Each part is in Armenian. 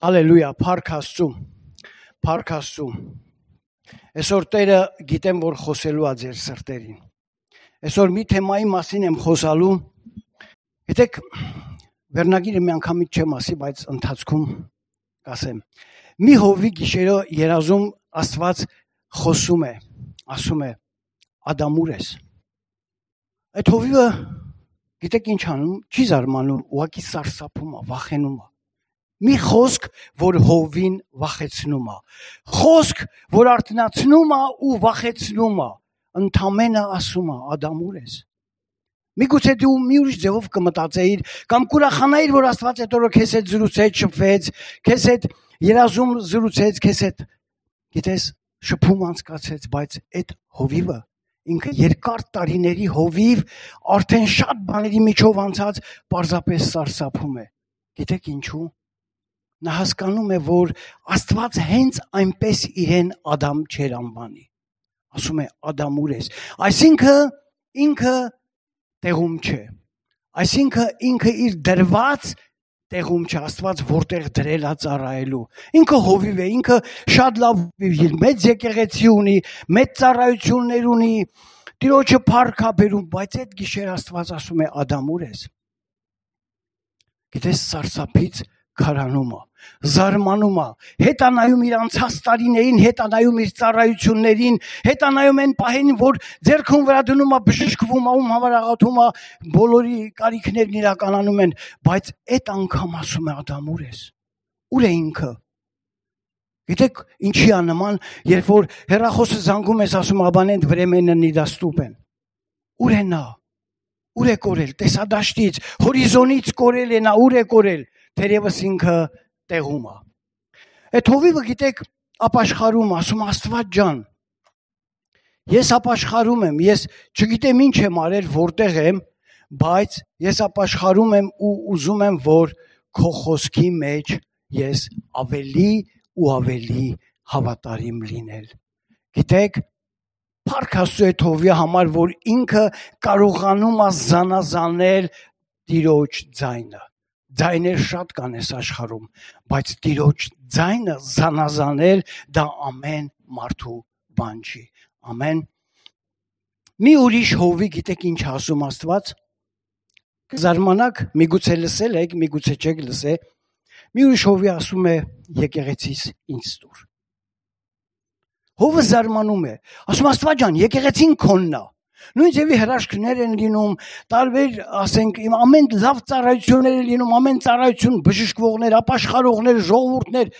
Հալելույա, փառք Աստծո։ Այսօր Տերը գիտեմ, որ խոսելու է ձեր սրտերին։ Այսօր մի թեմայի մասին եմ խոսալու։ Գիտեք, վերնագիրը մի անգամից չեմ ասի, բայց ընթացքում կասեմ։ Մի հովի գիշերը երազում Աստված խոսում է, ասում է. Ադամուր ես։ Այդ հովիվը գիտեք ինչ անում, չի զարմանում, ուղղակի սարսափում է, վախենում է։ Մի խոսք, որ հովին վախեցնում է։ Խոսք, որ արթնացնում է ու վախեցնում է։ Ընդամենը ասում է, Ադամուր ես։ Միգուցե դու մի ուրիշ ձևով կմտածեիր, կամ կուրախանայիր, որ Աստված այդ օրը քեզ հետ զրուցեց, շփվեց, քեզ հետ երազում զրուցեց, քեզ հետ, գիտես, շփում անցկացեց, բայց այդ հովիվը ինքը երկար տարիների հովիվ, արդեն շատ բաների միջով անցած, պարզապես սարսափում է։ Գիտեք ինչու։ Նա հասկանում է, որ Աստված հենց այնպես իրեն Ադամ չեր անվանի։ Ասում է Ադամուր ես։ Այսինքն ինքը տեղում չէ։ Այսինքն ինքը իր դրված տեղում չէ, Աստված որտեղ դրել է ծառայելու։ Ինքը հովիվ է, ինքը շատ լավ հովիվ, մեծ եկեղեցի ունի, մեծ ծառայություններ ունի, Տիրոջը փառք է բերում, բայց այդ գիշեր Աստված ասում է Ադամուր ես։ Գիտես սարսափից քարանում է, զարմանում է, հետանայում իր անցած տարիներին, հետանայում իր ծառայություններին, հետանայում են պահին, որ ձեռքուն վրա դնում է, բժշկվում է, համար աղոթում է, բոլորի կարիքներն իրականանում են, բայց այդ անգամ ասում է Ադամուր ես։ Ուր է ինքը։ Գիտեք, ինչի է նման, երբ որ հեռախոսը զանգում ես, ասում աբանենտ վրեմենը նիդաստուպեն։ Ուր է նա։ Ուր է կորել, տեսադաշտից, հորիզոնից կորել է նա, ուր է կորել, թերևս ինքը տեղում է։ Այդ հովիվը գիտեք, ապաշխարում, ասում Աստված ջան, ես ապաշխարում եմ, ես չգիտեմ ինչ եմ արել, որտեղ եմ, բայց ես ապաշխարում եմ ու ուզում եմ, որ քո խոսքի մեջ ես ավելի ու ավելի հավատարիմ լինել։ Գիտեք, փառք Աստծո այդ հովի համար, որ ինքը կարողանում է զանազանել Տիրոջ ձայնը։ Ձայներ շատ կան այս աշխարհում, բայց Տիրոջ ձայնը զանազանել դա ամեն մարդու բան չի։ Ամեն։ Մի ուրիշ հովի գիտեք ինչ ասում Աստված։ Կզարմանաք, միգուցե լսել եք, միգուցե չեք լսել։ Մի ուրիշ հովի ասում է եկեղեցիս ինձ տուր։ Հովը զարմանում է, ասում Աստված ջան, եկեղեցին քոնն է։ Նույն ձևի հրաշքներ են լինում, տարբեր, ասենք, ամեն լավ ծառայություններ են լինում, ամեն ծառայություն բժշկվողներ, ապաշխարողներ, ժողովուրդներ,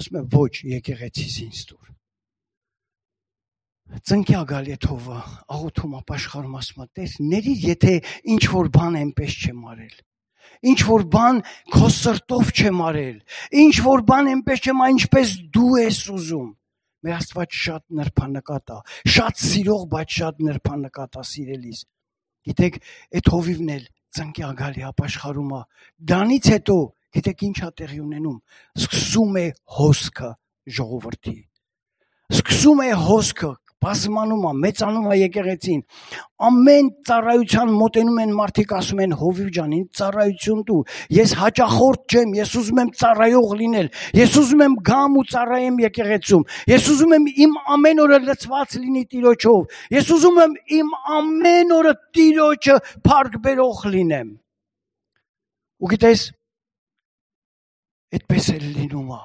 ասում է ոչ, եկեղեցիս ինձ տուր։ Ծնկյա գալի է հովը, աղոթում ապաշխարում, ասում է, տես, ների եթե ինչ որ բան այնպես չեմ արել։ Ինչ որ բան քո սրտով չեմ արել, ինչ որ բան այնպես չեմ, ինչպես դու ես ուզում։ Մեր Աստված շատ նրբանկատ է, շատ սիրող, բայց շատ նրբանկատ է սիրելիս։ Գիտեք, այդ հովիվն էլ ծնկյա գալի ապաշխարում է։ Դրանից հետո, գիտեք ինչ է տեղի ունենում, սկսում է հոսքը ժողովրդի։ Սկսում է հոսքը, բազմանում է, մեծանում է եկեղեցին։ Ամեն ծառայության մոտենում են մարդիկ, ասում են հովիվ ջան, ինձ ծառայություն տու։ Ես հաճախորդ չեմ, ես ուզում եմ ծառայող լինել։ Ես ուզում եմ գամ ու ծառայեմ եկեղեցում։ Ես ուզում եմ իմ ամեն օրը լցված լինի Տիրոջով։ Ես ուզում եմ իմ ամեն օրը Տիրոջը փառք բերող լինեմ։ Ու գիտես, այդպես էլ լինում է,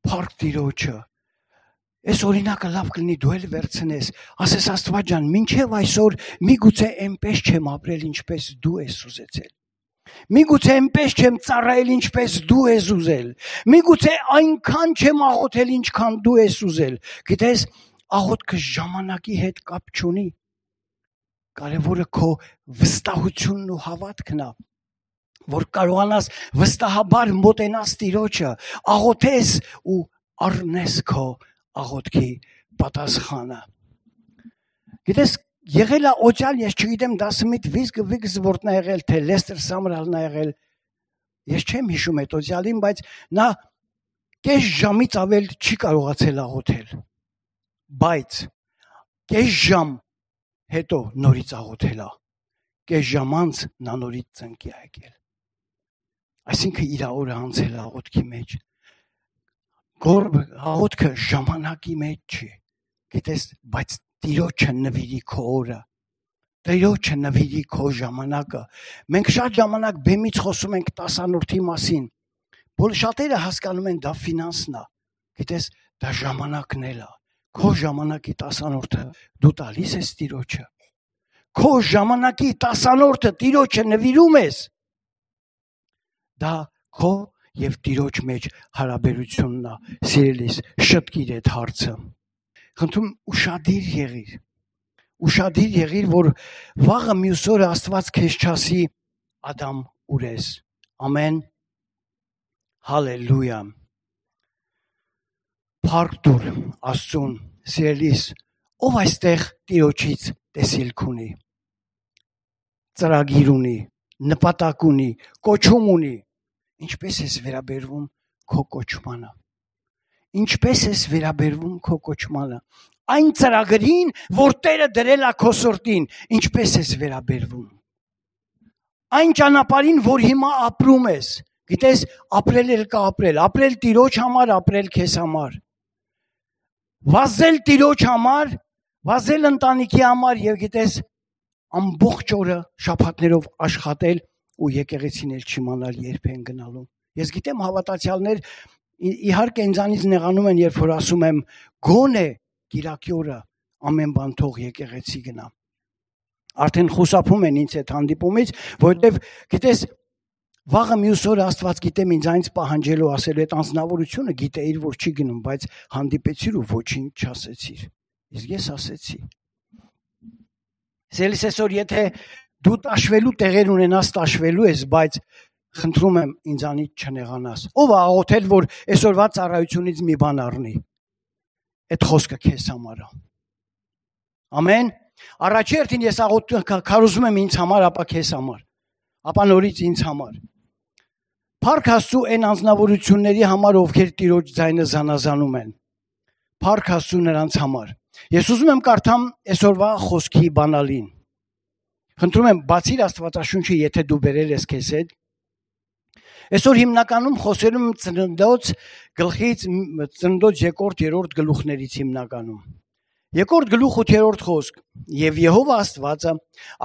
փառք Տիրոջը։ Այս օրինակը լավ կլինի դու էլ վերցնես, ասես Աստված ջան, մինչև այսօր միգուցե այնպես չեմ ապրել, ինչպես դու ես ուզեցել։ Միգուցե այնպես չեմ ծառայել, ինչպես դու ես ուզել։ Միգուցե այնքան չեմ աղոթել, ինչքան դու ես ուզել։ Գիտես, աղոթքը ժամանակի հետ կապ չունի։ Կարևորը քո վստահությունն ու հավատքն է, որ կարողանաս վստահաբար մոտենաս Տիրոջը, աղոթես ու առնես քո աղոթքի պատասխանը։ Գիտես, եղել է օջալ, ես չգիտեմ, դասմիտ վիգս որտն է եղել, թե Լեստեր Սամրալն է եղել։ Ես չեմ հիշում այդ օջալին, բայց նա կես ժամից ավել չի կարողացել աղոթել։ Բայց կես ժամ հետո նորից աղոթել է։ Կես ժամ անց նա նորից ծնկի է եկել։ Այսինքն իր օրը անցել է աղոթքի մեջ։ Հաղորդքը ժամանակի մեջ չի։ Գիտես, բայց Տիրոջը նվիրի քո օրը։ Տիրոջը նվիրի քո ժամանակը։ Մենք շատ ժամանակ բեմից խոսում ենք 10-րդի մասին։ Բոլոր շատերը հասկանում են դա ֆինանսն է։ Գիտես, դա ժամանակն է։ Քո ժամանակի 10-րդը դու տալիս ես Տիրոջը։ Քո ժամանակի 10-րդը Տիրոջը նվիրում ես։ Դա քո եւ Տիրոջ մեջ հարաբերությունն է, սիրելիս, շտկիր այդ հարցը։ Խնդրում ուշադիր եղիր։ Ուշադիր եղիր, որ վաղը մյուս օրը Աստված քեզ չասի Ադամ ուր ես։ Ամեն։ Հալելույա։ Փառք տուր Աստծուն, սիրելիս, ով այստեղ Տիրոջից տեսիլք ունի։ Ծրագիր ունի, նպատակ ունի, կոչում ունի։ Ինչպես ես վերաբերվում քո կոչմանը։ Ինչպես ես վերաբերվում քո կոչմանը։ Այն ծրագրին, որ Տերը դրել է քո սրտին, ինչպես ես վերաբերվում։ Այն ճանապարհին, որ հիմա ապրում ես, գիտես, ապրել էլ կա ապրել, ապրել Տիրոջ համար, ապրել քեզ համար։ Վազել Տիրոջ համար, վազել ընտանիքի համար եւ գիտես ամբողջ օրը շաբաթներով աշխատել ու եկեղեցին էլ չիմանալ երբ են գնալու։ Ես գիտեմ հավատացյալներ իհարկե ինձանից նեղանում են, երբ որ ասում եմ գոնե Կիրակի օրը ամեն բան թող եկեղեցի գնա։ Արդեն խուսափում են ինձ այդ հանդիպումից, որովհետև գիտես վաղը մյուս օրը Աստված գիտեմ ինձանից պահանջելու ասելու այդ անձնավորությունը գիտեիր, որ չի գնում, բայց հանդիպեցիր ու ոչինչ չասեցիր։ Իսկ ես ասեցի։ Սելիս այսօր եթե դու տաշվելու տեղեր ունենաս, տաշվելու ես, բայց խնդրում եմ ինձանից չնեղանաս։ Ով է աղոթել, որ այսօրվա ծառայությունից մի բան առնի։ Այդ խոսքը քեզ համար է։ Ամեն։ Առաջի հերթին ես քարոզում եմ ինձ համար, ապա քեզ համար։ Ապա նորից ինձ համար։ Փառք Աստծո այն անձնավորությունների համար, ովքեր Տիրոջ ձայնը զանազանում են։ Փառք Աստծո նրանց համար։ Ես ուզում եմ կարդամ այսօրվա խոսքի բանալին։ Խնդրում եմ բացիր Աստվածաշունչը, եթե դու բերել ես քեզ հետ։ Այսօր հիմնականում խոսելու եմ Ծննդոց գլխից, Ծննդոց 2-3 գլուխներից հիմնականում։ 2 գլուխ 8-րդ խոսք։ Եվ Եհովա Աստվածը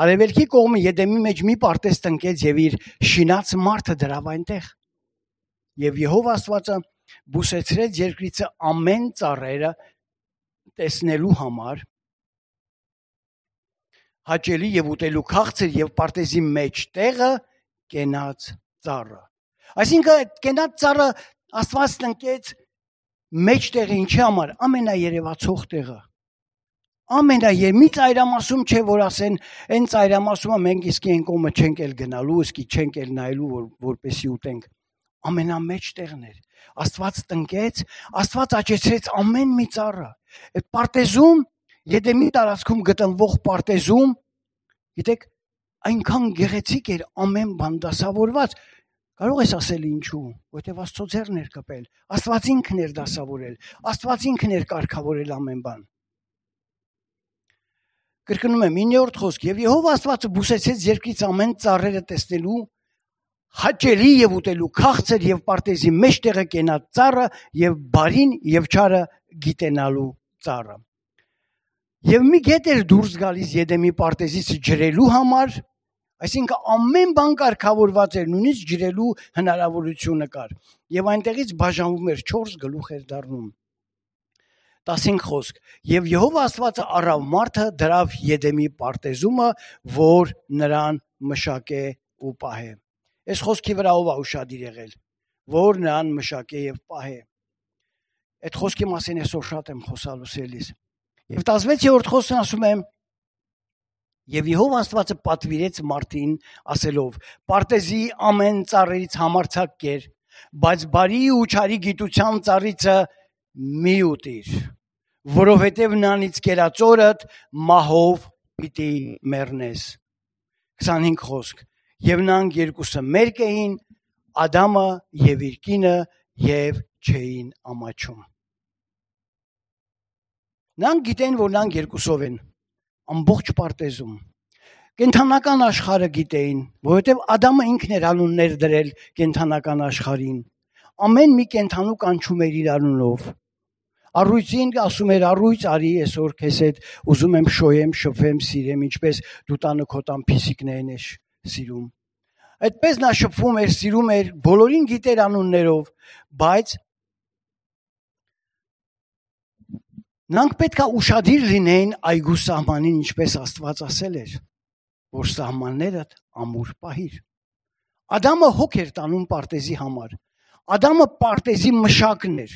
արևելքի կողմը Եդեմի մեջ մի պարտեզ տնկեց եւ իր շինած մարդը դրավ այնտեղ։ Եվ Եհովա Աստվածը բուսեցրեց երկրիցը ամեն ծառերը տեսնելու համար, հաճելի եւ ուտելու քաղցր եւ պարտեզի մեջ տեղը կենաց ծառը։ Այսինքն կենաց ծառը Աստված տնկեց մեջ տեղը ինչի համար, ամենաերևացող տեղը։ Մի ծայրամասում չէ, որ ասեն, այն ծայրամասումը մենք իսկի այն կողմը չենք էլ գնալու, իսկի չենք էլ նայելու, որպեսի ուտենք։ Ամենամեջ տեղն էր։ Աստված տնկեց, Աստված աճեցրեց ամեն մի ծառը։ Այդ պարտեզում, Եդեմի տարածքում գտնվող պարտեզում, գիտեք, այնքան գեղեցիկ էր ամեն բան դասավորված։ Կարող ես ասել ինչու, որտեղ Աստծո ձեռն էր կպել, Աստված ինքն էր դասավորել, Աստված ինքն էր կարգավորել ամեն բան։ Կրկնում եմ 9-րդ խոսք, եւ Եհովա Աստվածը բուսեցեց երկրից ամեն ծառերը տեսնելու, հաճելի եւ ուտելու քաղցր եւ պարտեզի մեջ տեղը կենաց ծառը եւ բարին եւ չարը գիտենալու ծառը։ Եվ մի գետ էր դուրս գալիս Եդեմի պարտեզից ջրելու համար, այսինքն ամեն բան կարգավորված էր, նույնիսկ ջրելու հնարավորությունը կար։ Եվ այնտեղից բաժանվում էր 4 գլուխ էր դառնում։ 15 խոսք։ Եվ Եհովա Աստվածը առավ մարդը դրավ Եդեմի պարտեզումը, որ նրան մշակե ու պահե։ Այս խոսքի վրա ով է ուշադիր եղել, որ նրան մշակե եւ պահե։ Այդ խոսքի մասին այսօր շատ եմ խոսալու սելիս։ Եվ 16-րդ խոսքն ասում է. Եվ Եհովա Աստվածը պատվիրեց մարդին ասելով. պարտեզի ամեն ծառից համարձակ կեր, բայց բարի ու չարի գիտության ծառիցը մի ուտիր, որովհետև նրանից կերած օրդ մահով պիտի մեռնես։ 25 խոսք։ Եվ նրանք երկուսը մերկ էին, Ադամը եւ իր կինը, եւ չէին ամաչում։ Նրանք գիտեն, որ նրանք երկուսով են, ամբողջ պարտեզում։ Կենթանական աշխարհը գիտեին, որովհետև Ադամը ինքն էր անուններ դրել կենթանական աշխարհին։ ամեն մի կենթանու կանչում էր իր անունով։ Առույցին ասում էր առույց արի այսօր քեզ հետ ուզում եմ շոյեմ, շփվեմ, սիրեմ, ինչպես դու տանը քո տան փիսիկներն ես սիրում։ Այդպես նա շփվում էր, սիրում էր, բոլորին գիտեր անուններով, բայց նրանք պետք է ուշադիր լինեին այգու սահմանին, ինչպես Աստված ասել էր, որ սահմաններդ ամուր պահիր։ Ադամը հոգ էր տանում պարտեզի համար։ Ադամը պարտեզի մշակն էր։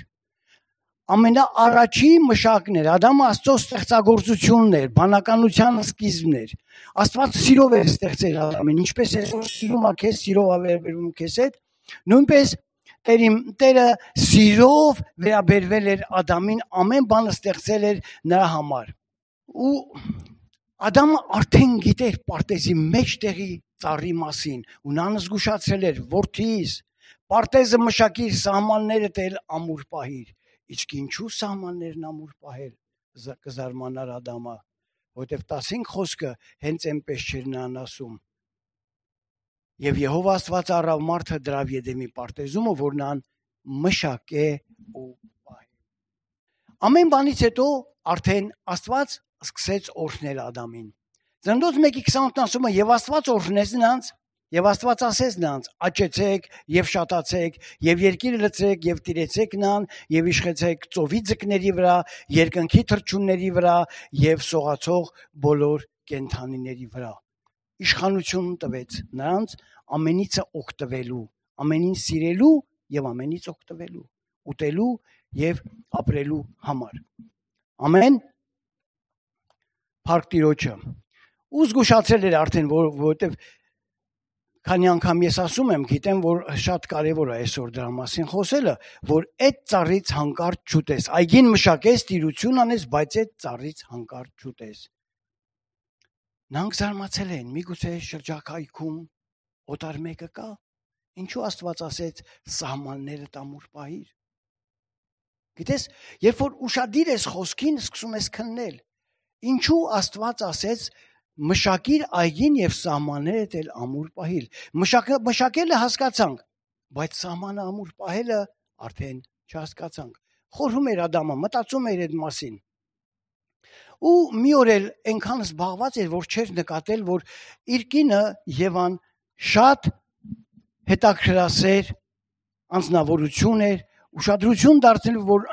Ամենաառաջի մշակն էր։ Ադամը Աստծո ստեղծագործությունն էր, բանականության սկիզբն էր։ Աստված սիրով էր ստեղծել Ադամին, ինչպես այսօր սիրում է քեզ, սիրով է վերաբերվում քեզ հետ, նույնպես Տերը սիրով վերաբերվել էր Ադամին, ամեն բանը ստեղծել էր նրա համար։ Ու Ադամը արդեն գիտեր պարտեզի մեջտեղի ծառի մասին, ու նա զգուշացրել էր, որդիս, պարտեզը մշակիր, սահմաններդ էլ ամուր պահիր։ Իսկ ինչու սահմաններն ամուր պահել, կզարմանար Ադամը, որտեվ 15 խոսքը հենց այնպես չէր նրան ասում։ Եվ Եհովա Աստված առավ մարդը դրավ Եդեմի պարտեզումը, որ նրան մշակե ու պահի։ Ամեն բանից հետո արդեն Աստված սկսեց օրհնել Ադամին։ Ծննդոց 1:28-ն ասում է, եւ Աստված օրհնեց նրանց, եւ Աստված ասեց նրանց. աճեցեք եւ շատացեք, եւ երկիրը լցրեք եւ տիրեցեք նրան, եւ իշխեցեք ծովի ձկների վրա, երկնքի թռչունների վրա եւ սողացող բոլոր կենդանիների վրա։ Իշխանություն տվեց նրանց ամենիցը օգտվելու, ամենին սիրելու եւ ամենից օգտվելու, ուտելու եւ ապրելու համար։ Ամեն Փառք Տիրոջը։ Ու զգուշացել էր արդեն, որովհետեւ քանի անգամ ես ասում եմ, գիտեմ, որ շատ կարեւոր է այսօր դրա մասին խոսելը, որ այդ ծառից հանկարծ չուտես։ Այգին մշակես, տիրություն անես, բայց այդ ծառից հանկարծ չուտես։ Նրանք զարմացել են, միգուցե շրջակայքում օտար մեկը կա։ Ինչու Աստված ասեց սահմանները ամուր պահիր։ Գիտես, երբ որ ուշադիր ես խոսքին, սկսում ես քննել։ Ինչու Աստված ասեց մշակիր այգին եւ սահմաններդ էլ ամուր պահիր։ Մշակելը հասկացանք, բայց սահմանը ամուր պահելը արդեն չհասկացանք։ Խորհում էր Ադամը, մտածում էր այդ մասին։ Ու մի օր էլ այնքան զբաղված էր, որ չէր նկատել, որ իր կինը Եվան շատ հետաքրքրասեր անձնավորություն էր, ուշադրություն դարձնելով, որ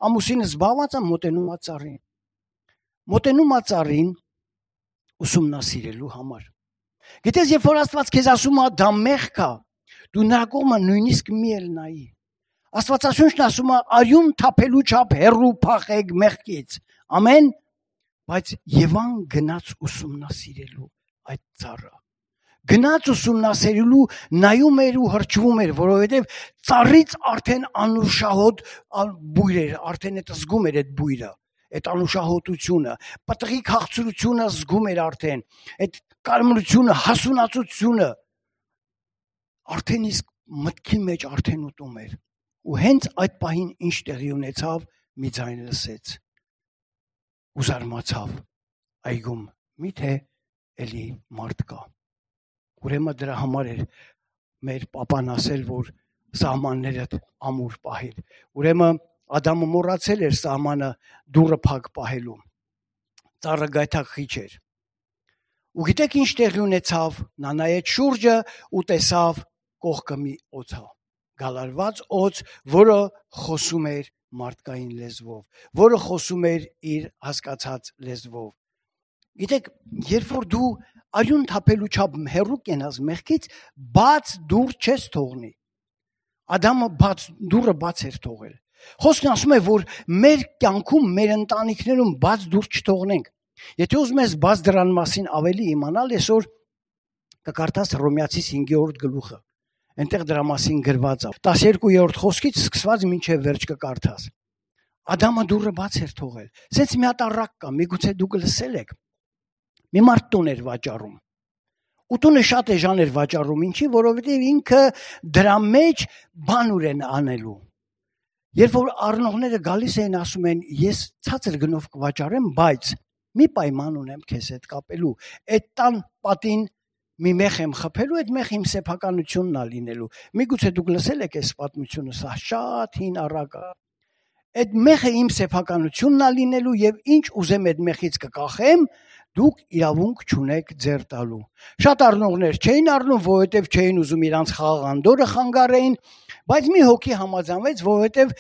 ամուսինը զբաղված է, մոտենում է ծառին։ Մոտենում է ծառին ուսումնասիրելու համար։ Գիտես, երբ որ Աստված քեզ ասում է դա մեղք է, դու նրա կողմը նույնիսկ մի էլ նայի։ Աստվածաշունչն ասում է արյուն թափելու չափ հեռու փախեք մեղքից։ Ամեն, բայց Եվան գնաց ուսումնասիրելու այդ ծառը։ Գնաց ուսումնասիրելու, նայում էր ու հրճվում էր, որովհետև ծառից արդեն անուշահոտ բույր էր, արդեն այդ զգում էր այդ բույրը, այդ անուշահոտությունը, պտղի քաղցրությունը զգում էր արդեն, այդ կարմրությունը, հասունացությունը արդեն իսկ մտքի մեջ արդեն ուտում էր։ Ու հենց այդ պահին ինչ տեղի ունեցավ, մի ձայն լսեց։ Ու զարմացավ, այգում միթե էլի մարդ կա։ Ուրեմն դրա համար էր մեր պապան ասել, որ սահմանները ամուր պահել։ Ուրեմն Ադամը մոռացել էր սահմանը դուռը փակ պահելու։ Ծառը գայթակղիչ էր։ Ու գիտեք ինչ տեղի ունեցավ, նա նայեց շուրջը ու տեսավ կողքը մի օձ, գալարված օձ, որը խոսում էր մարդկային լեզվով, որը խոսում էր իր հասկացած լեզվով։ Գիտեք, երբ որ դու արյուն թափելու չափ հեռու կենաս մեղքից, բաց դուռ չես թողնի։ Ադամը դուռը բաց էր թողել։ Խոսքն ասում է, որ մեր կյանքում, մեր ընտանիքներում բաց դուռ չթողնենք։ Եթե ուզում ես բաց դրան մասին ավելի իմանալ, այսօր կկարդաս Հռոմեացիս 5-րդ գլուխը։ Այնտեղ դրա մասին գրված է։ 12-րդ խոսքից սկսված մինչև վերջ կկարդաս։ Ադամը դուռը բաց էր թողել։ Սենց մի հատ առակ կա, միգուցե դուք լսել եք։ Մի մարդ տուն էր վաճառում։ Ու տունը շատ էժան էր վաճառում, ինչի, որովհետև ինքը դրա մեջ բան ունեն անելու։ Երբ որ առնողները գալիս են, ասում են, ես ցածր գնով կվաճառեմ, բայց մի պայման ունեմ քեզ հետ կապելու։ Այդ տան պատին մի մեղ եմ խփելու, այդ մեղ իմ սեփականությունն է լինելու։ Միգուցե դուք լսել եք այս պատմությունը, սա շատ հին առակ է։ Այդ մեղը իմ սեփականությունն է լինելու եւ ինչ ուզեմ այդ մեղից կկախեմ, դուք իրավունք չունեք ձեր տալու։ Շատ առնողներ չէին առնում, որովհետեւ չէին ուզում իրանց խաղ անդորը խանգարեին, բայց մի հոգի համաձայնվեց, որովհետեւ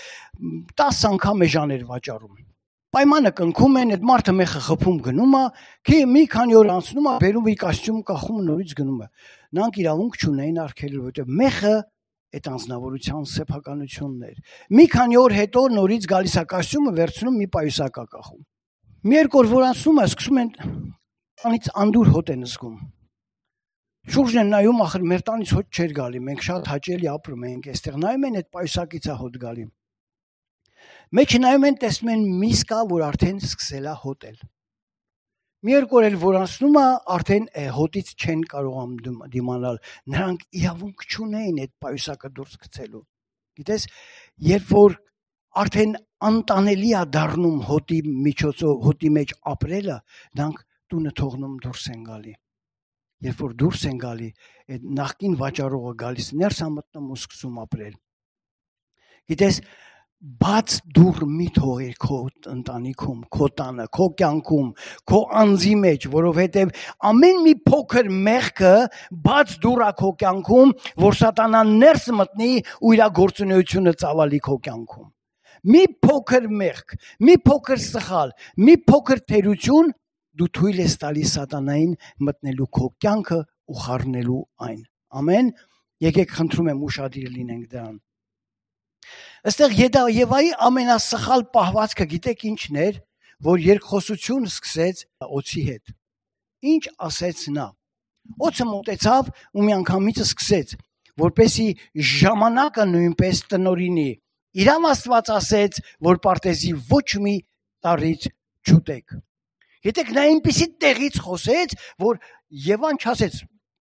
10 անգամ էժան էր վաճառում։ Պայմանը կնքում են, այդ մարդը մեղը խփում գնում է, մի քանի օր անցնում է, բերում իր կոստյում կախում նորից գնում է։ Նրանք իրավունք չունեին արգելել, որովհետեւ մեղը այդ անձնավորության սեփականությունն էր։ Մի քանի օր հետո նորից գալիս է կոստյումը վերցնում մի պայուսակ կախում։ Մի երկու օր որ անցնում է, սկսում են տանից անդուր հոտ են զգում։ Շուրջն են նայում, ախր մեր տանից հոտ չէր գալի, մենք շատ հաճելի ապրում ենք այստեղ, նայում են այդ պայուսակից է հոտ գալի։ Մեջը նայում են, տեսնում են միս կա, որ արդեն սկսել է հոտել։ Մի երկու օր որ անցնում է, արդեն հոտից չեն կարող դիմանալ։ Նրանք իրավունք չունեին այդ պայուսակը դուրս գցելու։ Գիտես, երբ որ արդեն անտանելի է դառնում հոտի միջոցով, հոտի մեջ ապրելը, նրանք տունը թողնում դուրս են գալի։ Երբ որ դուրս են գալի, այդ նախկին վաճառողը գալիս ներս է մտնում ու սկսում ապրել։ Գիտես, բաց դուռ մի թողեր քո ընտանիքում, քո տանը, քո կյանքում, քո անձի մեջ, որովհետև ամեն մի փոքր մեղքը բաց դուռ է քո կյանքում, որ սատանան ներս մտնի ու իր գործունեությունը ծավալի քո կյանքում։ Մի փոքր մեղք, մի փոքր սխալ, մի փոքր թերություն դու թույլ ես տալիս սատանային մտնելու քո կյանքը ու խառնելու այն։ Ամեն։ Եկեք խնդրում եմ ուշադիր լինենք դրան։ Այստեղ Եվայի ամենասխալ պահվածքը գիտեք ինչն էր, որ երկխոսություն սկսեց օձի հետ։ Ինչ ասեց նա։ Օձը մոտեցավ ու միանգամից սկսեց, որպեսի ժամանակը նույնպես տնորինի։ Իրավ Աստված ասեց, որ պարտեզի ոչ մի տարից չուտեք։ Գիտեք, նա այնպիսի տեղից խոսեց, որ Եվան չասեց,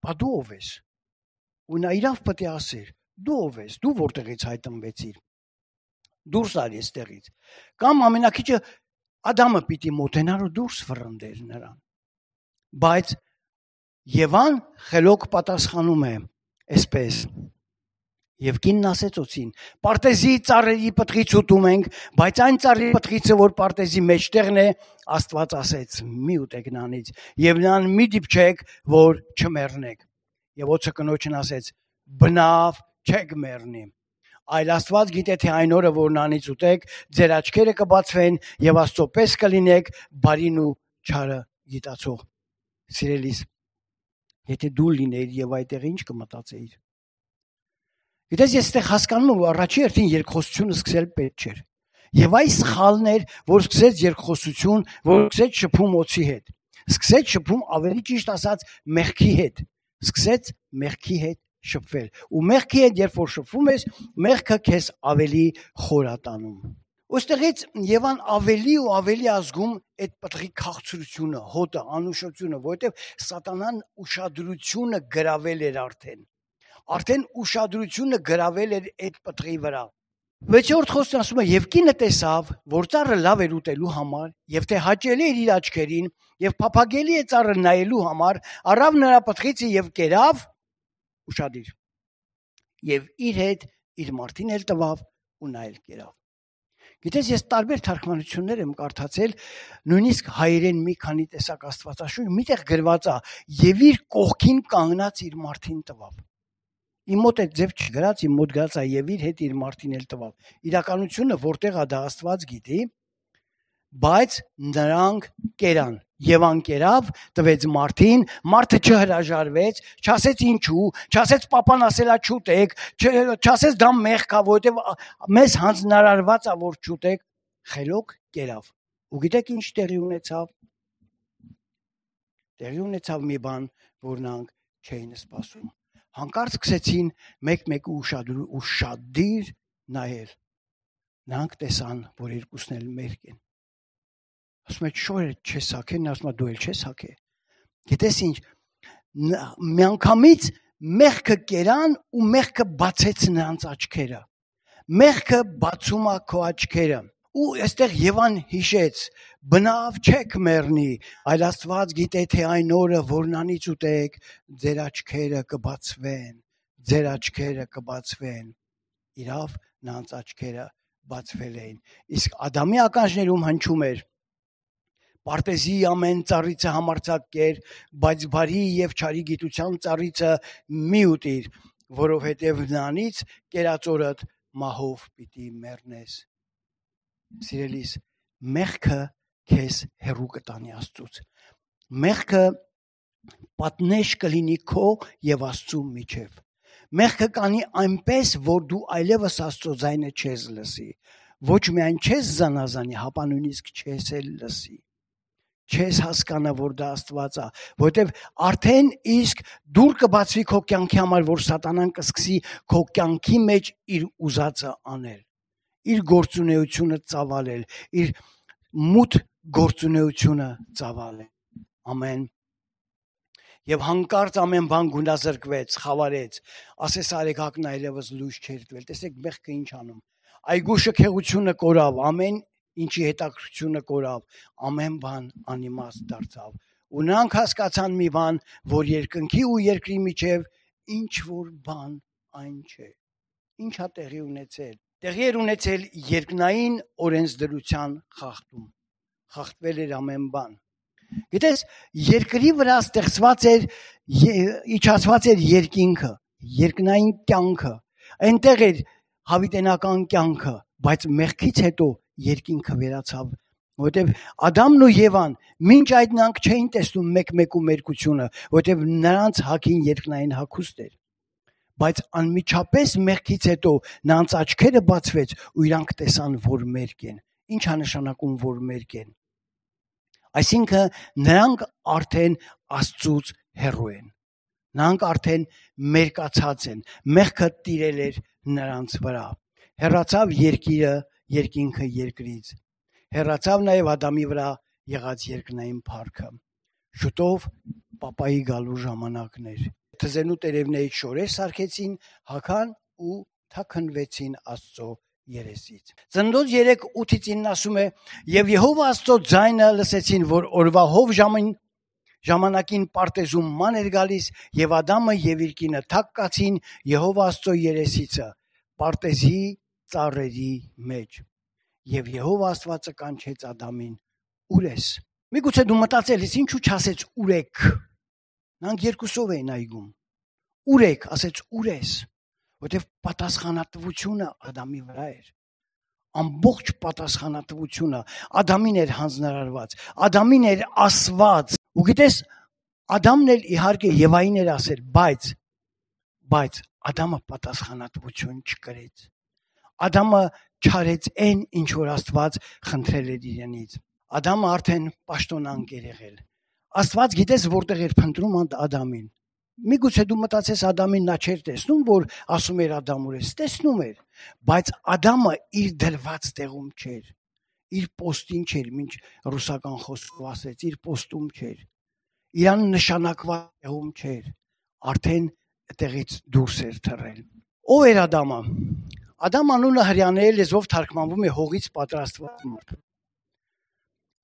բա դու ով ես։ Ու նա իրավ պետք է ասեր, դու ով ես, դու որտեղից հայտնվեցիր։ Դուրս արի այստեղից։ Կամ ամենակիչը Ադամը պիտի մոտենար ու դուրս վռնդեր նրան։ Բայց Եվան խելոք պատասխանում է այսպես։ Եվ կինն ասեց օձին. Պարտեզի ծառերի պտղից ուտում ենք, բայց այն ծառերի պտղիցը, որ պարտեզի մեջտեղն է, Աստված ասեց. մի ուտեք նրանից, եւ նրան մի դիպչեք, որ չմեռնեք։ Եվ օձը կնոջն ասեց. բնավ չեք մեռնի։ Այլ Աստված գիտե թե այն օրը, որ նրանից ուտեք, ձեր աչքերը կբացվեն եւ Աստծո պես կլինեք, բարին ու չարը գիտացող։ Սիրելիս, եթե դու լինեիր եւ այդտեղ ինչ կմտածեիր։ Գիտես, ես այդտեղ հասկանում եմ, որ առաջի հերթին երկխոսությունը սկսել պետք չէր։ Եվ այս սխալն էր, որ սկսեց երկխոսություն, որ սկսեց շփում օձի հետ։ Սկսեց շփում ավելի ճիշտ ասած մեղքի հետ։ Սկսեց մեղքի հետ շփվել։ Ու մեղքի հետ երբ որ շփվում ես, մեղքը քեզ ավելի խորատանում։ Ոստեղից Եվան ավելի ու ավելի ազգում այդ պտղի քաղցրությունը, հոտը, անուշությունը, որովհետև սատանան ուշադրությունը գրավել էր արդեն ուշադրությունը գրավել էր այդ պտղի վրա։ 6-րդ խոսքն ասում է, եւ կինը տեսավ, որ ծառը լավ էր ուտելու համար, եւ թե հաճելի էր իր աչքերին, եւ փափագելի է ծառը նայելու համար, առավ նրա պտղիցը եւ կերավ, ուշադիր, եւ իր հետ իր մարդին էլ տվավ ու նա էլ կերավ։ Գիտես, ես տարբեր թարգմանություններ եմ կարդացել, նույնիսկ հայերեն մի քանի տեսակ Աստվածաշունչ, միտեղ գրված է, եւ իր կողքին կանգնած իր մարդին տվավ։ Իմ մոտ այդ ձև չգրած, իմ մոտ գրած է եւ իր հետ իր մարդին էլ տվավ։ Իրականությունը որտեղ է դա Աստված գիտի, բայց նրանք կերան։ Եվան կերավ, տվեց մարդին, մարդը չհրաժարվեց, չասեց ինչու, չասեց պապան ասելա չուտեք, չասեց դա մեղք է, որովհետև մեզ հանձնարարված է որ չուտեք, խելոք կերավ։ Ու գիտեք ինչ տեղի ունեցավ։ Տեղի ունեցավ մի բան, որ նրանք չէին սպասում։ Հանկարծ սկսեցին մեկ-մեկը ուշադիր նայել։ Նրանք տեսան, որ երկուսն էլ մերկ են։ Ասում է շորը չես հագել, ասում է դու էլ չես հագել։ Գիտես ինչ, միանգամից մեղքը կերան ու մեղքը բացեց նրանց աչքերը։ Մեղքը բացում է քո աչքերը։ Ու այստեղ Եվան հիշեց, բնավ չեք մեռնի, այլ Աստված գիտե թե այն օրը, որ նանից ուտեք, ձեր աչքերը կբացվեն։ Իրավ նրանց աչքերը բացվել էին։ Իսկ Ադամի ականջներում հնչում էր. Պարտեզի ամեն ծառիցը համարձակ կեր, բայց բարի եւ չարի գիտության ծառիցը մի ուտիր, որովհետեւ նրանից կերած օրդ մահով պիտի մեռնես։ Սիրելիս, մեղքը քեզ հեռու կտանի Աստծուց։ Մեղքը պատնեշ կլինի քո եւ Աստծու միջև։ Մեղքը կանի այնպես, որ դու այլևս Աստծո ձայնը չես լսի։ Ոչ միայն չես զանազանի, հապա նույնիսկ չես էլ լսի։ Չես հասկանա, որ դա Աստված է, որտեվ արդեն իսկ դուր կբացվի քո կյանքի համար, որ սատանան կսկսի քո կյանքի մեջ իր ուզածը անել, իր գործունեությունը ծավալել, իր մութ գործունեությունը ծավալել։ Ամեն։ Եվ հանկարծ ամեն բան գունազրկվեց, խավարեց, ասես արեգակն այլևս լույս չէր տվել։ Տեսեք մեղքը ինչ անում։ Այգու շքեղությունը կորավ, ամեն ինչի հետաքրքրությունը կորավ, ամեն բան անիմաստ դարձավ։ Ու նրանք հասկացան մի բան, որ երկնքի ու երկրի միջև ինչ որ բան այն չէ։ Ինչա տեղի ունեցել։ Տեղի էր ունեցել երկնային օրենսդրության խախտում։ Խախտվել էր ամեն բան։ Գիտես, երկրի վրա ստեղծված էր, իջացված էր երկինքը, երկնային կյանքը, այնտեղ էր հավիտենական կյանքը, բայց մեղքից հետո երկինքը վերացավ, որտեվ Ադամն ու Եվան մինչ այդ նրանք չէին տեսնում մեկ-մեկու մերկությունը, որտեվ նրանց հագին երկնային հագուստ էր, բայց անմիջապես մեղքից հետո նրանց աչքերը բացվեց ու իրանք տեսան, որ մերկ են։ Ինչ է նշանակում, որ մերկ են։ Այսինքն նրանք արդեն Աստծուց հեռու են։ Նրանք արդեն մերկացած են։ Մեղքը տիրել էր նրանց վրա։ Հեռացավ երկիրը, երկինքը երկրից։ Հեռացավ նաև Ադամի վրա եղած երկնային փառքը։ Շուտով պապայի գալու ժամանակն էր։ Թզենու տերևներից շորեր սարքեցին, հագան ու թաքնվեցին Աստծո երեսից։ Ծննդոց 3:8-9 ասում է. Եվ Եհովա Աստծո ձայնը լսեցին, որ օրվա հով ժամանակին պարտեզում ման էր գալիս, եւ Ադամը եւ իր կինը թակ կացին Եհովա Աստծո երեսիցը պարտեզի ծառերի մեջ։ Եվ Եհովա Աստվածը կանչեց Ադամին. Ուր ես։ Միգուցե դու մտածել ես, ինչու չասեց ուր եք։ Նրանք երկուսով էին այգում։ Ուր եք, ասեց ուր ես։ Որտեվ պատասխանատվությունը Ադամի վրա էր։ Ամբողջ պատասխանատվությունը Ադամին էր հանձնարարված, Ադամին էր ասված։ Ու գիտես, Ադամն էլ իհարկե Եվային էր ասել, բայց Ադամը պատասխանատվություն չկրեց։ Ադամը չարեց այն, ինչ որ Աստված խնդրել էր իրենից։ Ադամը արդեն պաշտոնանկ էր եղել։ Աստված գիտես որտեղ էր փնտրում Ադամին։ Միգուցե դու մտածես Ադամին նա չէր տեսնում, որ ասում էր Ադամ ուր ես, տեսնում էր, բայց Ադամը իր դրված տեղում չէր, իր պոստին չէր, ինչ ռուսական խոսքով ասեց, իր պոստում չէր, իրան նշանակված տեղում չէր, արդեն տեղից դուրս էր թռել։ Ո՞վ էր Ադամը։ Ադամ անունը հրեաների լեզվով թարգմանվում է հողից պատրաստված մարդ։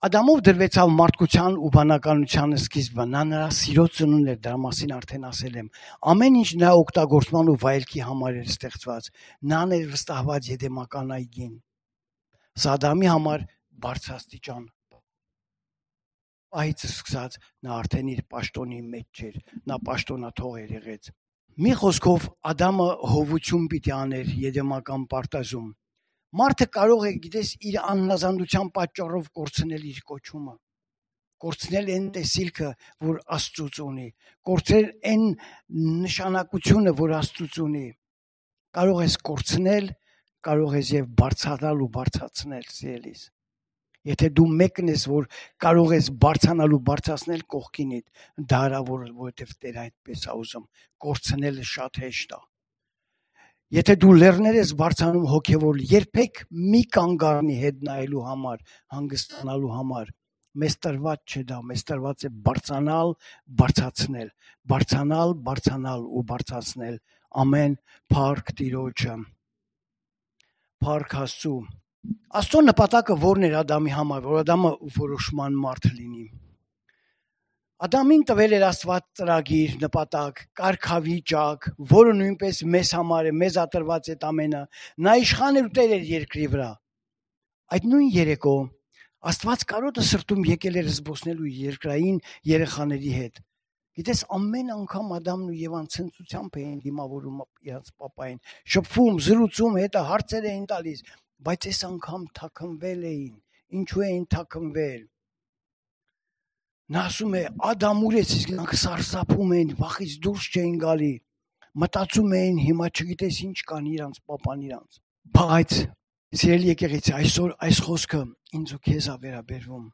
Ադամով դրվեցավ մարդկության ու բանականության սկիզբը, նա նրա սիրո ծնունդն էր, դրա մասին արդեն ասել եմ։ Ամեն ինչ նրա օգտագործման ու վայելքի համար էր ստեղծված, նրան էր վստահված Եդեմական այգին։ Սա Ադամի համար բարձրաստիճան։ Այդ սկսած նա արդեն իր պաշտոնի մեջ էր, նա պաշտոնաթող էր եղած։ Մի խոսքով Ադամը հովություն պիտի աներ Եդեմական պարտեզում։ Մարդը կարող է, գիտես, իր անհնազանդության պատճառով կորցնել իր կոչումը, կորցնել այն տեսիլքը, որ Աստծուց ունի, կորցնել այն նշանակությունը, որ Աստծուց ունի։ Կարող ես կորցնել, կարող ես եւ բարձրանալ ու բարձրացնել, սիրելիս։ Եթե դու մեկն ես, որ կարող ես բարձրանալ ու բարձրացնել կողքինիդ, դա հնարավոր է, որովհետեւ Տեր այդպես է ուզում, կորցնելը շատ հեշտ է։ Եթե դու լեռներ ես բարձրանում հոգևոր, երբեք մի կանգ առնի հետ նայելու համար, հանգստանալու համար, մեզ տրված չէ դա, մեզ տրված է բարձրանալ, բարձրացնել, բարձրանալ ու բարձրացնել, ամեն փառք Տիրոջը, փառք Աստծու, Աստծո նպատակը ո՞րն էր Ադամի համար, որ Ադամը որոշման մարդ լինի։ Ադամին տվել էր Աստված ծրագիր, նպատակ, կարգավիճակ, որը նույնպես մեզ համար է, մեզ ատրված է ամենը։ Նա իշխան էր ու տեր էր երկրի վրա։ Այդ նույն երեկո Աստված կարոտը սրտում եկել էր զբոսնելու երկրային երեխաների հետ։ Գիտես, ամեն անգամ Ադամն ու Եվան ցնծությամբ էին դիմավորում իրենց պապային, շփվում, զրուցում, հետը հարցեր էին տալիս, բայց այս անգամ թաքնվել էին։ Ինչու էին թաքնվել։ Նա ասում է, Ադամ ուր ես, իսկ նրանք սարսափում էին, վախից դուրս չէին գալի, մտածում էին, հիմա չգիտես ինչ կան իրանց պապան իրանց։ Բայց սիրելի եկեղեցի, այսօր այս խոսքը ինձ ու քեզ է վերաբերվում։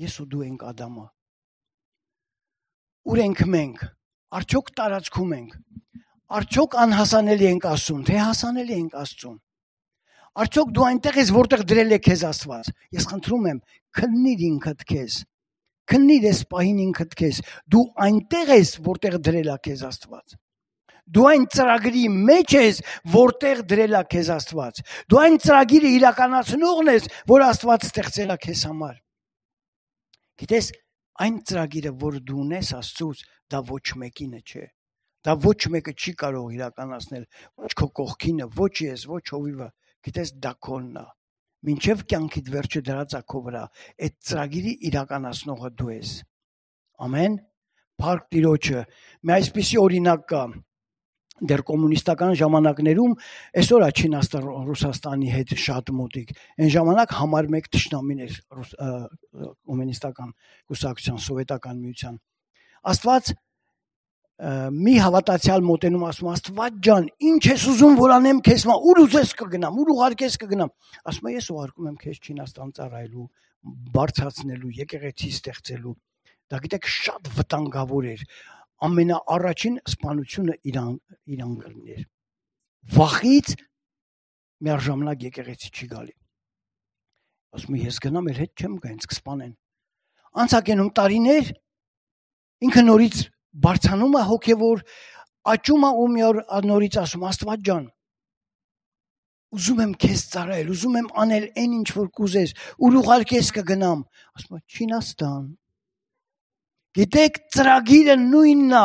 Ես ու դու ենք Ադամը։ Ուր ենք մենք, արդյոք տարածքում ենք, արդյոք անհասանելի ենք Աստծուն, թե հասանելի ենք Աստծուն։ Արդյոք դու այնտեղ ես, որտեղ դրել է քեզ Աստված։ Ես խնդրում եմ, քննիր ինքդ քեզ։ Քննիր այս պահին ինքդ քեզ։ Դու այնտեղ ես, որտեղ դրել է քեզ Աստված։ Դու այն ծրագրի մեջ ես, որտեղ դրել է քեզ Աստված։ Դու այն ծրագիրը իրականացնողն ես, որ Աստված ստեղծել է քեզ համար։ Գիտես, այն ծրագիրը, որ դու ունես Աստծուց, դա ոչ մեկինը չէ։ Դա ոչ մեկը չի կարող իրականացնել, ոչ քո կողքինը, ոչ ես, ոչ հովիվը։ Գիտես, դա քոնն է։ Մինչև կյանքիդ վերջը դրած է քո վրա, այդ ծրագիրի իրականացնողը դու ես։ Ամեն։ Փառք Տիրոջը։ Մի այսպիսի օրինակ կա։ Դեռ կոմունիստական ժամանակներում, այսօր է Չինաստան Ռուսաստանի հետ շատ մոտիկ։ Այն ժամանակ համար 1 թշնամին էր կոմունիստական կուսակցության, սովետական միության։ Աստված մի հավատացյալ մոտենում ասում, Աստված ջան, ինչ ես ուզում որ անեմ քեզ, ուր ուզես կգնամ, ուր ուղարկես կգնամ։ Ասում ես ուղարկում եմ քեզ Չինաստան ծառայելու, բարձրացնելու, եկեղեցի ստեղծելու։ Դա գիտեք շատ վտանգավոր էր։ Ամենաառաջին սպանությունը իրան կլիներ։ Վախից միաժամանակ եկեղեցի չի գալի։ Ասում ես գնամ, էլ հետ չեմ գա, ինձ կսպանեն։ Անցակենում տարիներ ինքը նորից բարձանում է հոգևոր, աճում է ու մի օր նորից ասում Աստված ջան, ուզում եմ քեզ ծառայել, ուզում եմ անել այն ինչ որ կուզես, ուր ուղարկես կգնամ։ Ասում Չինաստան։ Գիտեք, ծրագիրը նույնն է,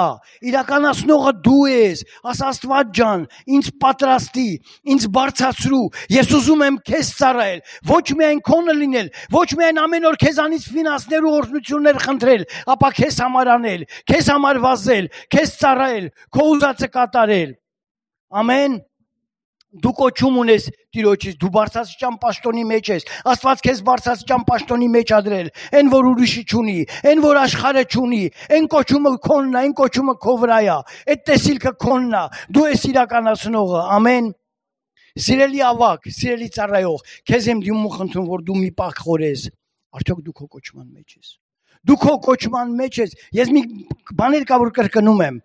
իրականացնողը դու ես, աս Աստված ջան, ինձ պատրաստի, ինձ բարձրացրու, ես ուզում եմ քեզ ծառայել, ոչ միայն քոնը լինել, ոչ միայն ամեն օր քեզանից ֆինանսներ ու օրհնություններ խնդրել, ապա քեզ համար անել, քեզ համար վազել, քեզ ծառայել, քո ուզածը կատարել։ Ամեն։ Դու կոչում ունես Տիրոջից, դու բարձրացիչյան պաշտոնի մեջ ես, Աստված քեզ բարձրացիչյան պաշտոնի մեջ ադրել, այն որ ուրիշի չունի, այն որ աշխարհը չունի, այն կոչումը քոնն է, այն կոչումը քո վրա է, այդ տեսիլքը քոնն է, դու ես իրականացնողը, ամեն։ Սիրելի ավակ, սիրելի ծառայող, քեզ եմ դիմում ու խնդրում, որ դու մի պահ խորես, արդյոք դու քո կոչման մեջ ես։ Դու քո կոչման մեջ ես, ես մի բաներ կա որ կրկնում եմ։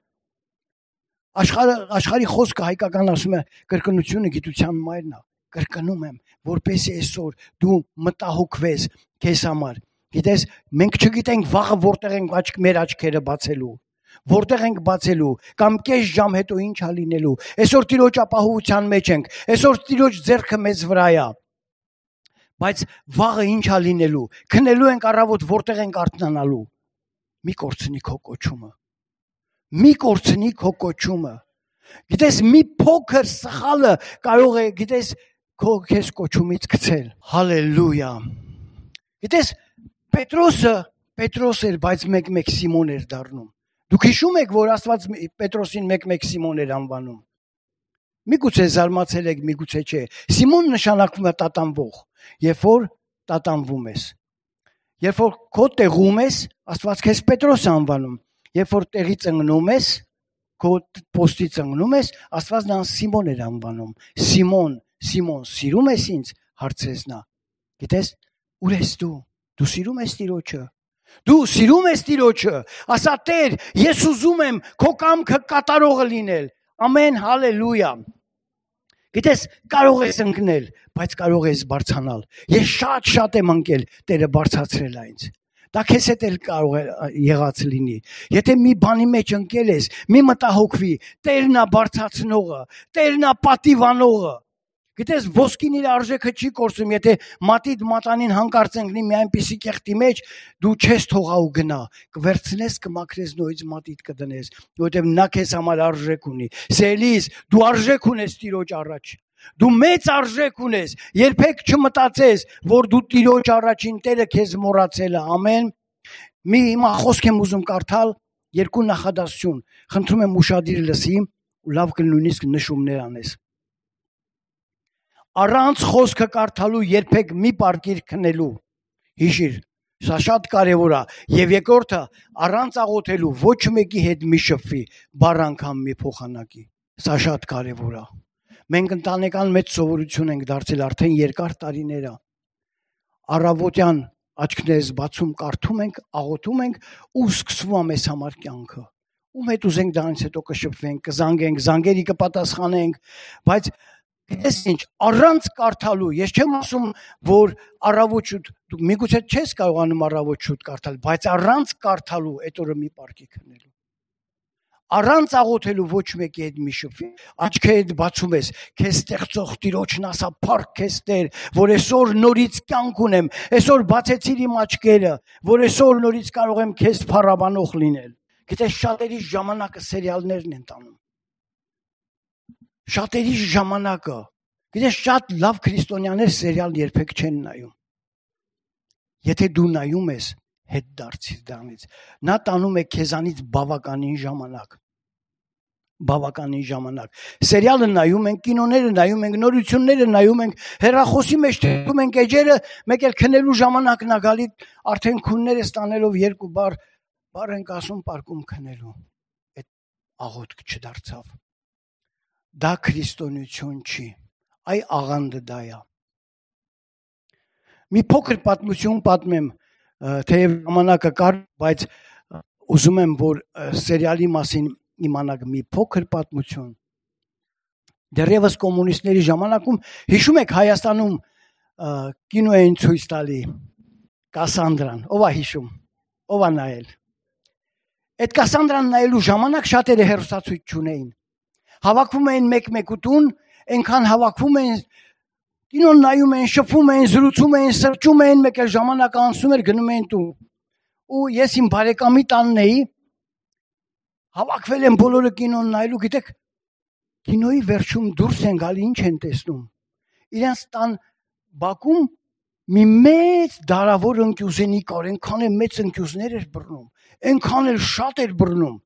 Աշխարհի խոսքը հայկական ասում է կրկնությունը գիտության մայրն է։ Կրկնում եմ, որպեսզի այսօր դու մտահոգվես քեզ համար։ Գիտես, մենք չգիտենք վաղը որտեղ ենք մեր աչքերը բացելու, որտեղ ենք բացելու, կամ կես ժամ հետո ինչ է լինելու։ Այսօր Տիրոջ ապահովության մեջ ենք, այսօր Տիրոջ ձեռքը մեզ վրա է։ Բայց վաղը ինչ է լինելու, քնելու ենք առավոտ որտեղ ենք արթնանալու։ Մի կորցնի քո կոչումը։ Մի կորցնի քո կոչումը։ Գիտես, մի փոքր սխալը կարող է, գիտես, քեզ կոչումից գցել։ Հալելույա։ Գիտես, Պետրոս էր, բայց մեկ Սիմոն էր դառնում։ Դուք հիշում եք, որ Աստված Պետրոսին մեկ Սիմոն էր անվանում։ Միգուցե զարմացել եք, միգուցե չէ։ Սիմոն նշանակվում է տատանվող, երբ որ տատանվում ես։ Երբ որ քո տեղում ես, Աստված քեզ Պետրոս է անվանում։ Երբ որ տեղից ընկնում ես, քո պոստից ընկնում ես, Աստված նրան Սիմոն էր անվանում։ Սիմոն, սիրում ես ինձ, հարցրեց նա։ Գիտես, ուր ես դու։ Դու սիրում ես Տիրոջը։ Դու սիրում ես Տիրոջը։ Ասա Տեր, ես ուզում եմ քո կամքը կատարողը լինել։ Ամեն, հալելույա։ Գիտես, կարող ես ընկնել, բայց կարող ես բարձրանալ։ Ես շատ եմ ընկել, Տերը բարձրացրել է ինձ։ Դա քեզ հետ էլ կարող է եղած լինի։ Եթե մի բանի մեջ ընկել ես, մի մտահոգվի, Տերն է բարձրացնողը, Տերն է պատիվանողը։ Գիտես, ոսկին իր արժեքը չի կորցնում, եթե մատիդ մատանին հանկարծ ընկնի մի այնպիսի կեղտի մեջ, դու չես թողա ու գնա, կվերցնես, կմաքրես նույնից մատիդ կդնես, որովհետև նա քեզ համար արժեք ունի։ Սիրելիս, դու արժեք ունես Տիրոջ առաջ։ Դու մեծ արժեք ունես, երբեք չմտածես, որ դու Տիրոջ առաջին Տերը քեզ մոռացել է։ Ամեն։ Մի հիմա խոսք եմ ուզում կարդալ, երկու նախադասություն։ Խնդրում եմ ուշադիր լսի ու լավ կնույնիսկ նշումներ անես։ Առանց խոսքը կարդալու երբեք մի պարկիր քնելու։ Հիշիր, սա շատ կարևոր է։ Եվ երկրորդը, առանց աղոթելու ոչ մեկի հետ մի շփվի, բառ անգամ մի փոխանակի։ Սա շատ կարևոր է։ Մենք ընտանեկան մեծ սովորություն ենք դարձել արդեն երկար տարիներ։ Առավոտյան աչքներս բացում կարդում ենք, աղոթում ենք ու սկսվում է մեզ համար կյանքը։ Ում հետ ուզենք դրանից հետո կշփվենք, կզանգենք, զանգերի կպատասխանենք, բայց գիտես ինչ, առանց կարդալու, ես չեմ ասում, որ առավոտ շուտ, դու միգուցե չես կարողանում առավոտ շուտ կարդալ, բայց առանց կարդալու այդ օրը մի պարկի քնելու։ Առանց աղոթելու ոչ մեկի հետ մի շփվի, աչքերդ բացում ես, քեզ ստեղծող Տիրոջն ասա, փառք քեզ Տեր, որ այսօր նորից կյանք ունեմ, այսօր բացեցիր իմ աչքերը, որ այսօր նորից կարող եմ քեզ փառաբանող լինել։ Գիտես, շատերի ժամանակը սերիալներն են տանում։ Շատերի ժամանակը, գիտես, շատ լավ քրիստոնյաներ սերիալ երբեք չեն նայում։ Եթե դու նայում ես, հետ դարձիր դրանից։ Նա տանում է քեզանից բավականին ժամանակ։ Բավականին ժամանակ։ Սերիալը նայում ենք, կինոները նայում ենք, նորությունները նայում ենք, հեռախոսի մեջ թողում ենք էջերը, մեկ էլ քնելու ժամանակն է գալի, արդեն քունները ստանելով երկու բառ ենք ասում պարկում քնելու։ Այդ աղոթք չդարձավ։ Դա քրիստոնեություն չի, այ աղանդը դա է։ Մի փոքր պատմություն պատմեմ, թեև ժամանակը կար, բայց ուզում եմ, որ սերիալի մասին իմանաք մի փոքր պատմություն։ Դեռևս կոմունիստների ժամանակում, հիշում եք Հայաստանում կինո էին ցույց տալի Կասանդրան, ով է հիշում, ով է նայել։ Այդ Կասանդրան նայելու ժամանակ շատերը հեռուստացույց չունեին։ Հավաքվում էին մեկ-մեկուտուն, այնքան հավաքվում էին, կինոն նայում էին, շփվում էին, զրուցում էին, սրճում էին, մեկ էլ ժամանակը անցնում էր, գնում էին տուն։ Ու ես իմ բարեկամի տանն էի, հավաքվել են բոլորը կինոն նայելու, գիտեք, կինոյի վերջում դուրս են գալի, ինչ են տեսնում։ Իրենց տան բակում մի մեծ դարավոր ընկյուզենի կար, այնքան էլ մեծ ընկյուզներ էր բռնում, այնքան էլ շատ էր բռնում։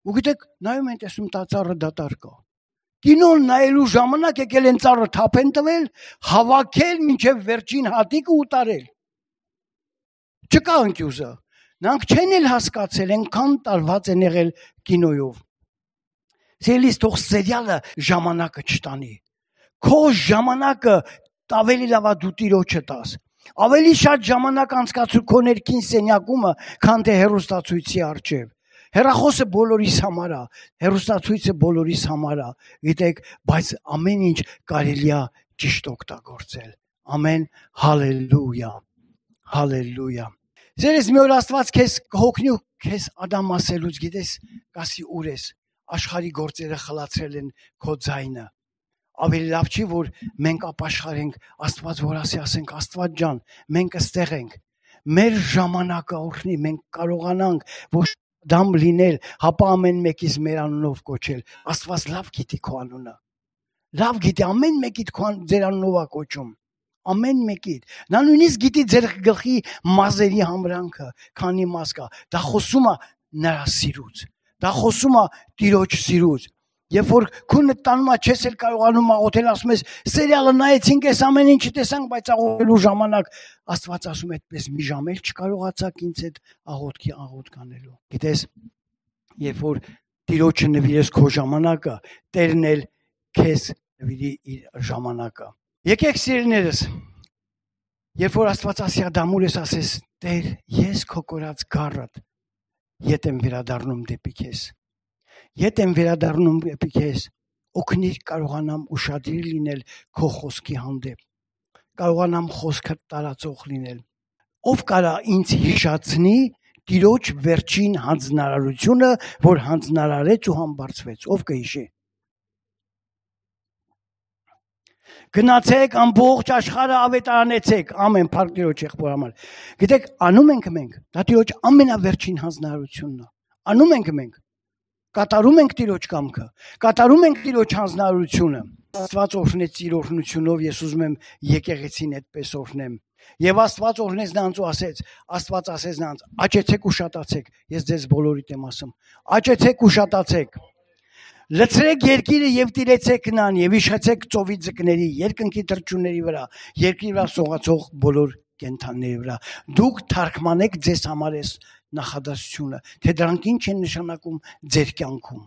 Ու գիտեք, նայում են տեսնում տա ծառը դատար կա։ Կինոն նայելու ժամանակ եկել են ծառը թափ են տվել, հավաքել մինչև վերջին հատիկը ուտարել։ Չկա ընկյուզը։ Նրանք չեն էլ հասկացել, այնքան տարված են եղել կինոյով։ Սիրելիս, թող սերիալը ժամանակը չտանի։ Քո ժամանակը ավելի լավ է դու Տիրոջը տաս։ Ավելի շատ ժամանակ անցկացրու քո ներքին սենյակումը, քան թե հեռուստացույցի առջև։ Հեռախոսը բոլորիս համար է, հեռուստացույցը բոլորիս համար է, գիտեք, բայց ամեն ինչ կարելի է ճիշտ օգտագործել։ Ամեն, հալելույա, հալելույա։ Ձերս մի օր Աստված քեզ կհոգնի ու քեզ Ադամ ասելուց, գիտես, կասի ուր ես, աշխարհի գործերը խլացրել են քո ձայնը։ Ավելի լավ չի, որ մենք ապաշխարենք, Աստված որ ասենք, Աստված ջան, մենք այստեղ ենք։ Մեր ժամանակը օրհնի, մենք կարողանանք ոչ դամ լինել, հապա ամեն մեկից մեր անունով կոչել։ Աստված լավ գիտի քո անունը։ Լավ գիտի, ամեն մեկիդ ձեր անունով է կոչում։ Ամեն մեկիդ։ Նա նույնիսկ գիտի ձեր գլխի մազերի համրանքը, քանի մաս կա։ Դա խոսում է նրա սիրուց։ Դա խոսում է Տիրոջ սիրուց։ Երբ որ քունը տանում է, չես էլ կարողանում աղոթել, ասում ես, սերիալը նայեցինք, այս ամեն ինչը տեսանք, բայց աղոթելու ժամանակ Աստված ասում է, այդպես մի ժամ էլ չկարողացաք ինձ այդ աղոթք անելու։ Գիտես, երբ որ Տիրոջը նվիրես քո ժամանակը, Տերն էլ քեզ նվիրի իր ժամանակը։ Եկեք սիրելիներս, երբ որ Աստված ասի Ադամուր ես ասես, Տեր, ես քո կորած գառդ ետ եմ վերադառնում դեպի քեզ։ Ետ եմ վերադառնում դեպի քեզ, օգնիր կարողանամ ուշադիր լինել քո խոսքի հանդեպ, կարողանամ խոսքը տարածող լինել։ Ով կարա ինձ հիշացնի Տիրոջ վերջին հանձնարարությունը, որ հանձնարարեց ու համբարձվեց, ով կհիշի։ Գնացեք ամբողջ աշխարհը ավետարանեցեք։ Ամեն փառք Տիրոջ եղբոր համար։ Գիտեք, անում ենք մենք։ Դա Տիրոջ ամենավերջին հանձնարարությունն է։ Անում ենք մենք։ Կատարում ենք Տիրոջ կամքը։ Կատարում ենք Տիրոջ հանձնարարությունը։ Աստված օրհնեց իր օրհնությունով, ես ուզում եմ եկեղեցին այդպես օրհնեմ։ Եվ Աստված օրհնեց նրանց ու ասեց, Աստված ասեց նրանց. աճեցեք ու շատացեք։ Ես ձեզ բոլորիդ եմ ասում։ Աճեցեք ու շատացեք։ Լցրեք երկիրը եւ տիրեցեք նրան եւ իշխեցեք ծովի ձկների, երկնքի թռչունների վրա, երկրի վրա սողացող բոլոր կենդանների վրա։ Դուք թարգմանեք ձեզ համար այս նախադասությունը, թե դրանք ինչ են նշանակում ձեր կյանքում։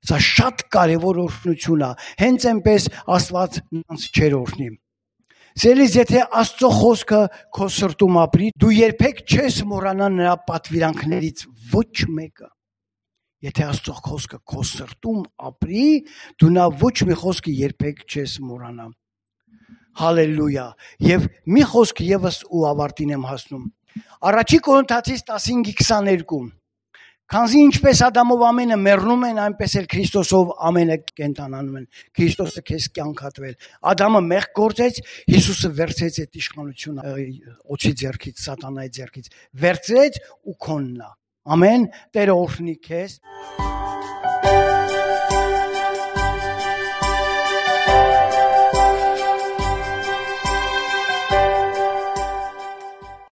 Սա շատ կարևոր օրհնություն է։ Հենց այնպես Աստված նրանց չեր օրհնի։ Սիրելիս, եթե Աստծո խոսքը քո սրտում ապրի, դու երբեք չես մոռանա նրա պատվիրանքներից ոչ մեկը։ Եթե Աստծո խոսքը քո սրտում ապրի, դու նա ոչ մի խոսքը երբեք չես մոռանա։ Հալելույա։ Եվ մի խոսք եւս ու ավարտին եմ հասնում։ Առաջի Կորինթացիս 15:22 Քանզի ինչպես Ադամով ամենը մեռնում են, այնպես էլ Քրիստոսով ամենը կենտանանում են։ Քրիստոսը քեզ կյանք հատվել։ Ադամը մեղք գործեց, Հիսուսը վերցրեց այդ իշխանությունը օծի ձեռքից, սատանայի ձեռքից, վերցրեց ու քոննա։ Ամեն, Տերը օրհնի քեզ։